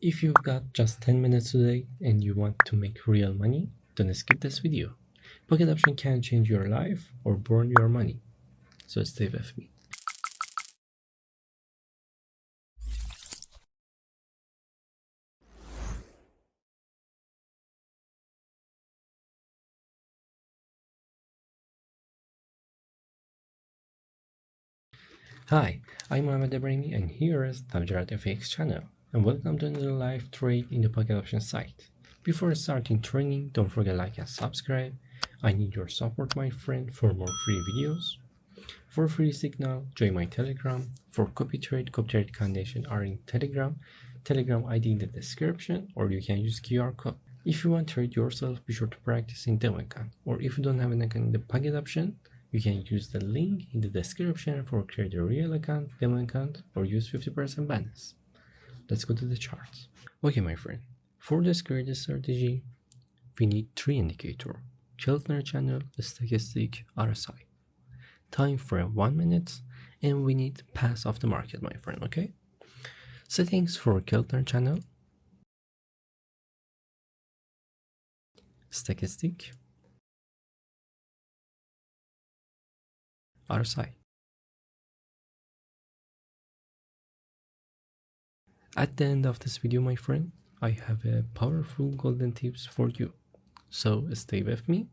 If you've got just 10 minutes today and you want to make real money, don't skip this video. Pocket option can change your life or burn your money. So stay with me. Hi, I'm Mohamed Ibrahimi and here is Tabjarat FX channel. And welcome to another live trade in the Pocket option site. Before starting trading, don't forget like and subscribe. I need your support, my friend, for more free videos. For free signal, join my Telegram. For copy trade condition are in Telegram. Telegram ID in the description, or you can use QR code. If you want to trade yourself, be sure to practice in demo account. Or if you don't have an account in the Pocket option, you can use the link in the description for create a real account, demo account, or use 50% bonus. Let's go to the charts. Okay, my friend. For this create strategy, we need 3 indicators: Keltner channel, stochastic, RSI. Time frame 1 minute, and we need pass of the market, my friend. Okay, settings for Keltner channel, stochastic, RSI. At the end of this video, my friend, I have a powerful golden tips for you, so stay with me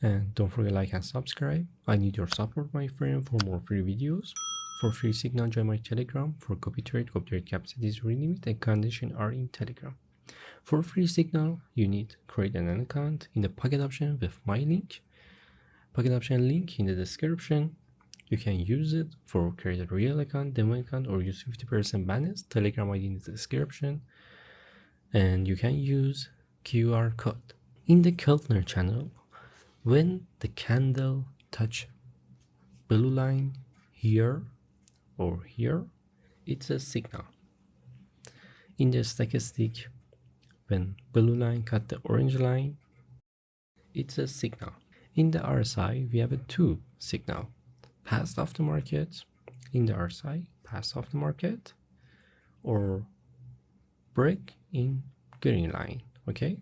and don't forget like and subscribe. I need your support, my friend, for more free videos. For free signal, join my Telegram. For copy trade capacity is limit and condition are in Telegram. For free signal, you need create an account in the Pocket option with my link. Pocket option link in the description. You can use it for create a real account, demo account, or use 50% bonus. Telegram ID in the description. And you can use QR code. In the Keltner channel, when the candle touch blue line here or here, it's a signal. In the stochastic, when blue line cut the orange line, it's a signal. In the RSI, we have a 2 signal: pass off the market in the RSI, pass off the market, or break in green line. Okay,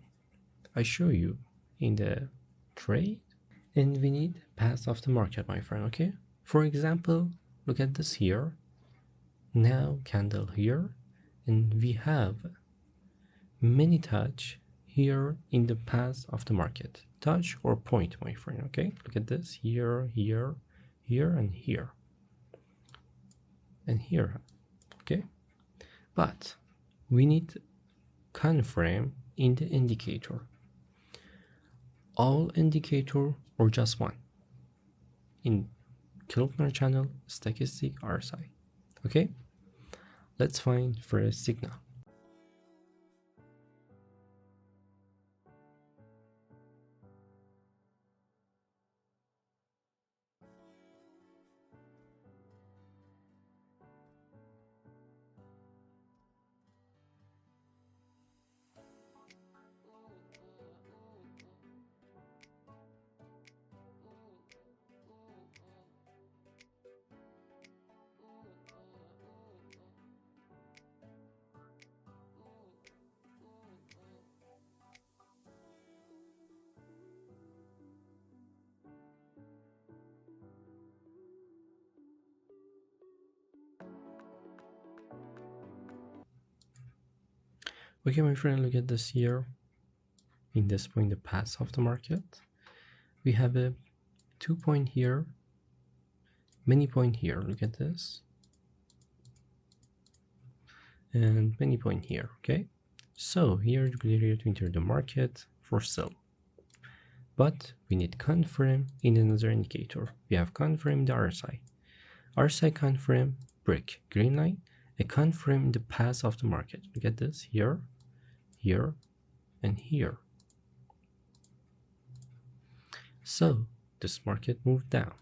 I show you in the trade, and we need pass off the market, my friend. Okay, for example, look at this here. Now candle here, and we have many touch here in the path of the market. Touch or point, my friend. Okay, look at this here, here, here, and here, and here. Okay, but we need confirm in the indicator. All indicator or just one in Keltner channel, stochastic, RSI. Okay, let's find first signal. Okay, my friend, look at this here. In this point, the path of the market, we have a 2 point here, many point here. Look at this, and many point here. Okay, so here it's clear to enter the market for sell, but we need confirm in another indicator. We have confirm the RSI. RSI confirm break green line, a confirm in the path of the market. Look at this here, here, and here. So this market moved down.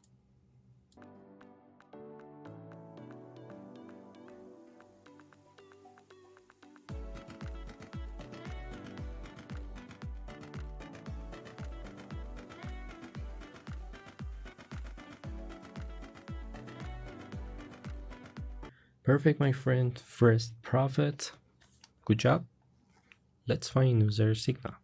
Perfect, my friend. First profit. Good job. Let's find user signal.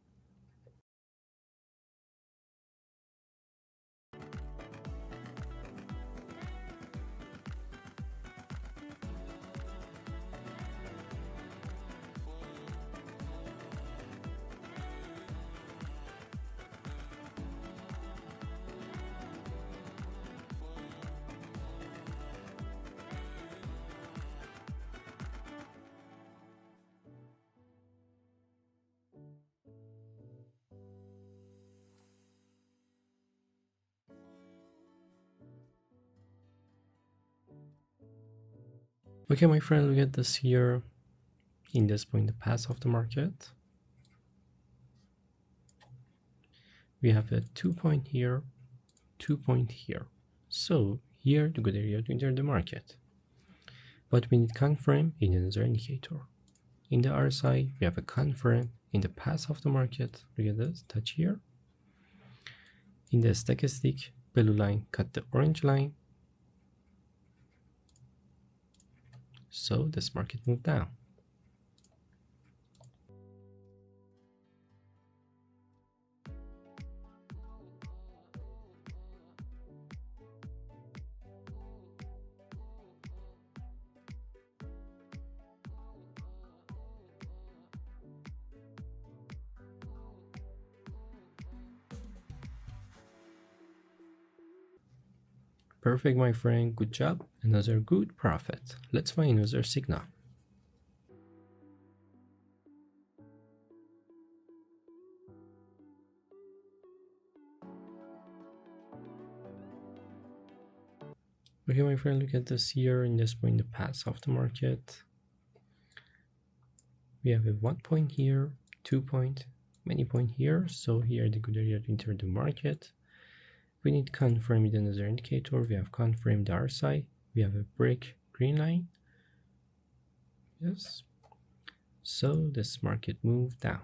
Okay, my friend, look at this here. In this point, the path of the market. We have a 2 point here, 2 point here. So here, the good area to enter the market. But we need confirm in another indicator. In the RSI, we have a confirm in the path of the market. Look at this, touch here. In the stochastic, blue line cut the orange line. So this market moved down. Perfect, my friend, good job. Another good profit. Let's find another signal. Okay, my friend, look at this here. In this point, the path of the market. We have a 1 point here, 2 point, many point here. So here the good area to enter the market. We need confirm with another indicator. We have confirmed the RSI. We have a break green line. Yes. So this market moved down.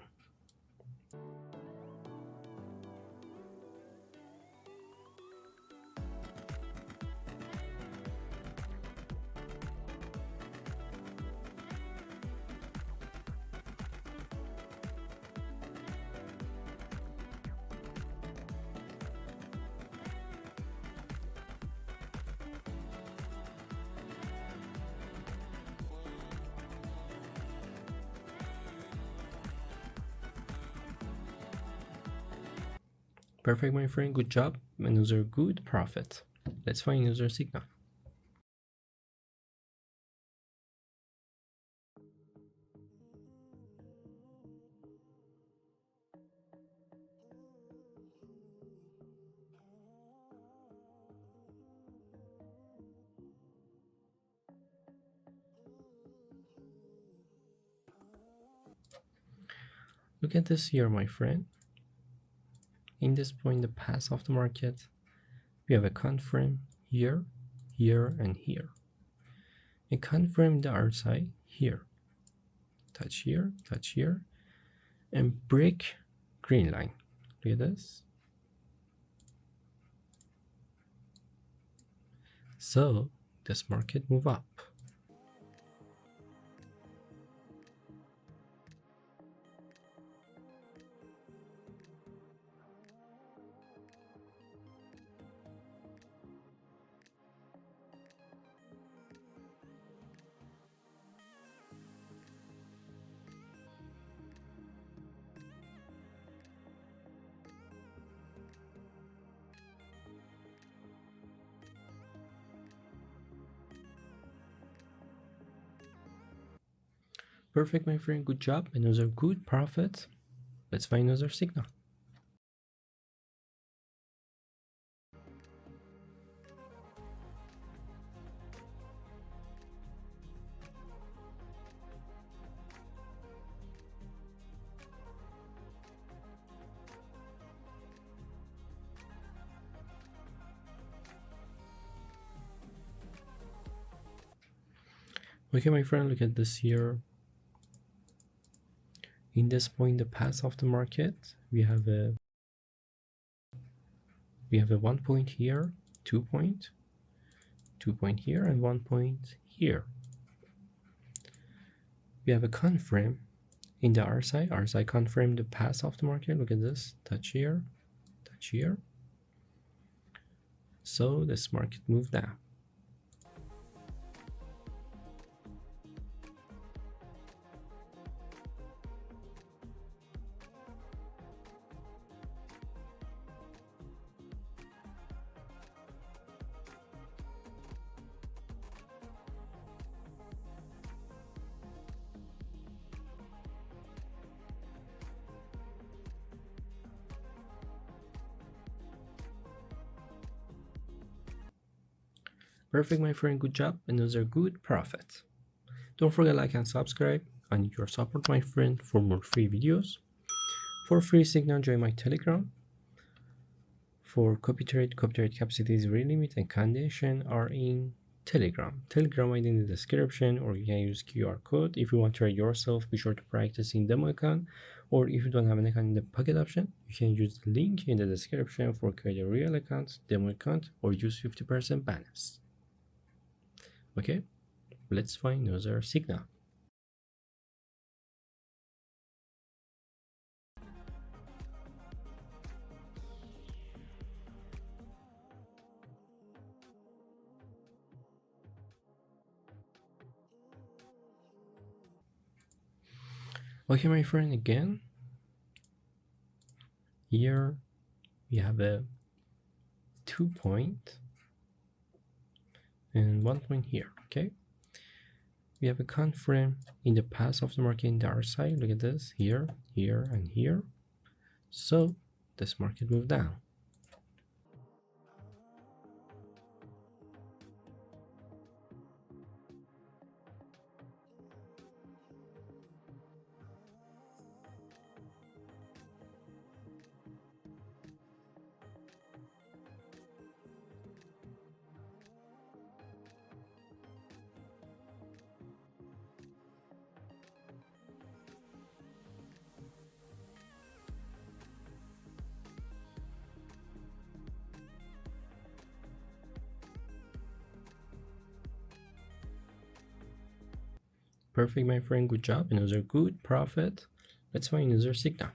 Perfect, my friend, good job. Another good profit. Let's find another signal. Look at this here, my friend. In this point, the path of the market, we have a confirm here, here, and here. And confirm the RSI here. Touch here, and break green line. Look at this. So this market move up. Perfect, my friend, good job. Another good profit. Let's find another signal. Okay, my friend, look at this here. In this point, the path of the market, we have a 1 point here, 2 point, 2 point here, and 1 point here. We have a confirm In the RSI confirm the path of the market. Look at this, touch here, touch here. So this market moved down. Perfect, my friend, good job. Another good profit. Don't forget like and subscribe. I need your support, my friend, for more free videos. For free signal, join my Telegram. For copy trade capacity is really limit and condition are in Telegram. Telegram ID in the description, or you can use QR code. If you want to trade yourself, be sure to practice in demo account, or if you don't have an account in the pocket option, you can use the link in the description for create a real account, demo account, or use 50% bonus. Okay, let's find another signal. Okay, my friend, again, here we have a 2 point and 1 point here. Okay, we have a confirm in the path of the market in the RSI. Look at this, here, here, and here. So this market moved down. Perfect, my friend, good job. Another good profit. Let's find another signal.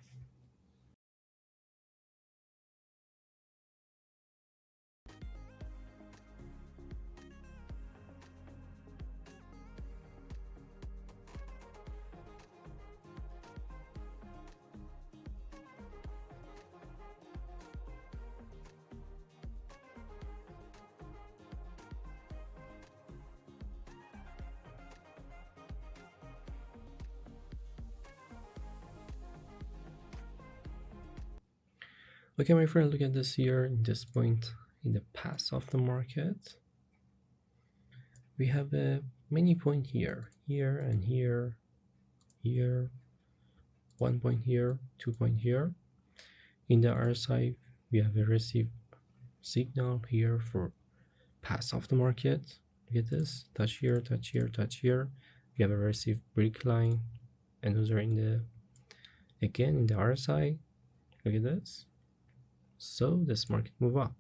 Okay, my friend, look at this here in this point in the path of the market. We have a many point here, here, and here, here, 1 point here, 2 point here. In the RSI, we have a receive signal here for path of the market. Look at this, touch here, touch here, touch here. We have a receive break line, another in the, again in the RSI. Look at this. So this market move up.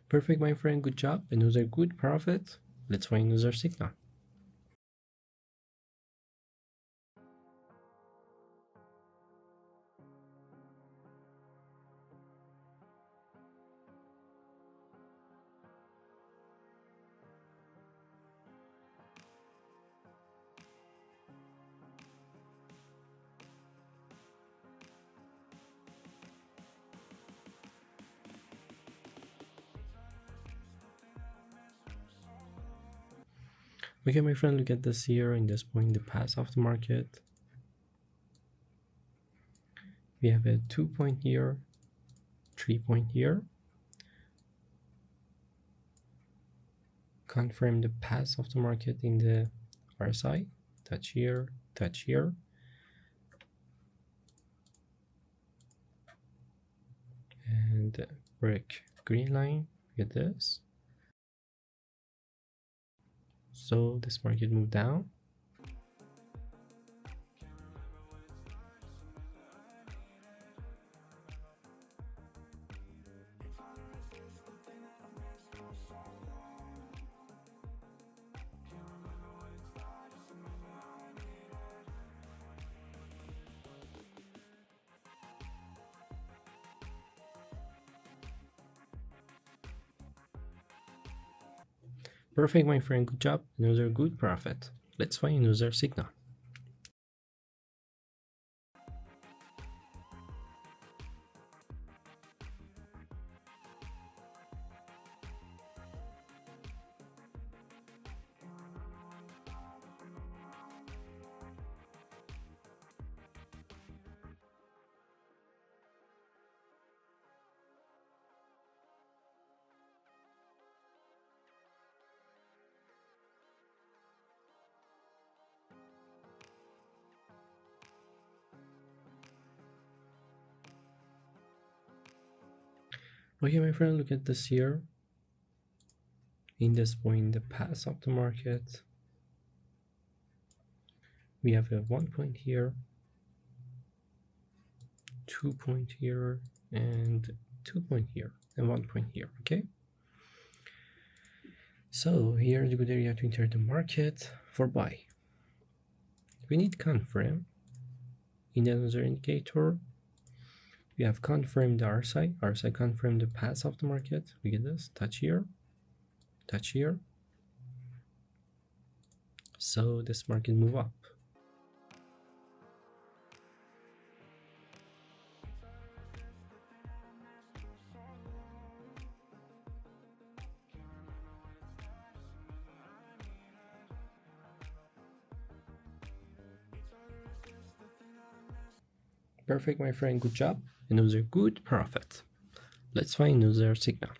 Perfect, my friend, good job. Another good profit. Let's find another signal. Okay, my friend, look at this here in this point, the path of the market. We have a 2 point here, 3 point here. Confirm the path of the market in the RSI. Touch here, touch here. the break green line. Get this. So this market moved down. Perfect, my friend, good job. Another good profit. Let's find another signal. Okay, my friend, look at this here. In this point, the path of the market, we have a 1 point here, 2 point here, and 2 point here, and 1 point here. Okay, so here is a good area to enter the market for buy. We need confirm. In another indicator, we have confirmed the RSI. RSI confirmed the path of the market. We get this, touch here, touch here. So this market move up. Perfect, my friend, good job. Another good profit. Let's find another signal.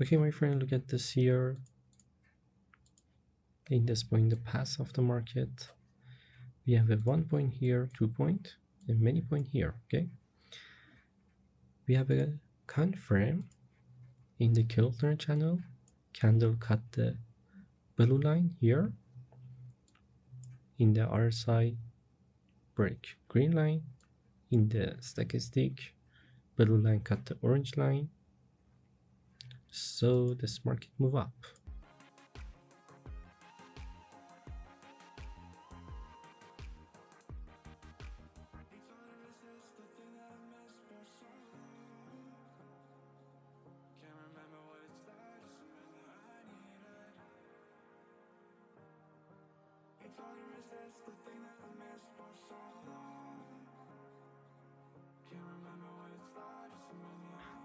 Okay, my friend, look at this here. In this point, the path of the market, we have a 1 point here, 2 point, and many point here. Okay, we have a confirm in the Kilter channel. Candle cut the blue line here. In the RSI, break green line. In the stochastic, blue line cut the orange line. So this market move up.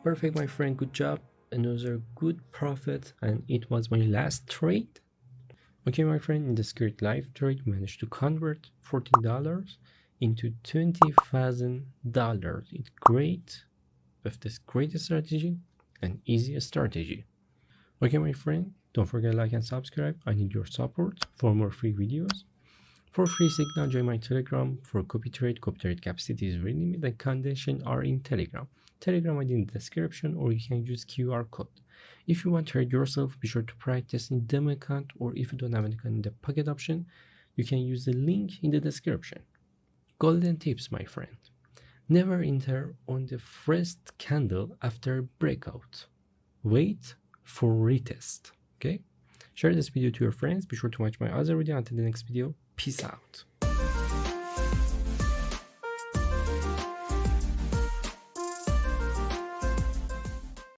Perfect, my friend, good job. Another good profit, and it was my last trade. Okay, my friend, in this great live trade, we managed to convert $14 into $20,000. It's great with this great strategy and easy strategy. Okay, my friend, don't forget to like and subscribe. I need your support for more free videos. For free signal, join my Telegram. For copy trade capacity is very limited and conditions are in Telegram. Telegram ID in the description, or you can use QR code. If you want to trade yourself, be sure to practice in demo account, or if you don't have an account in the pocket option, you can use the link in the description. Golden tips, my friend. Never enter on the first candle after breakout. Wait for retest. Okay? Share this video to your friends. Be sure to watch my other video. Until the next video, peace out.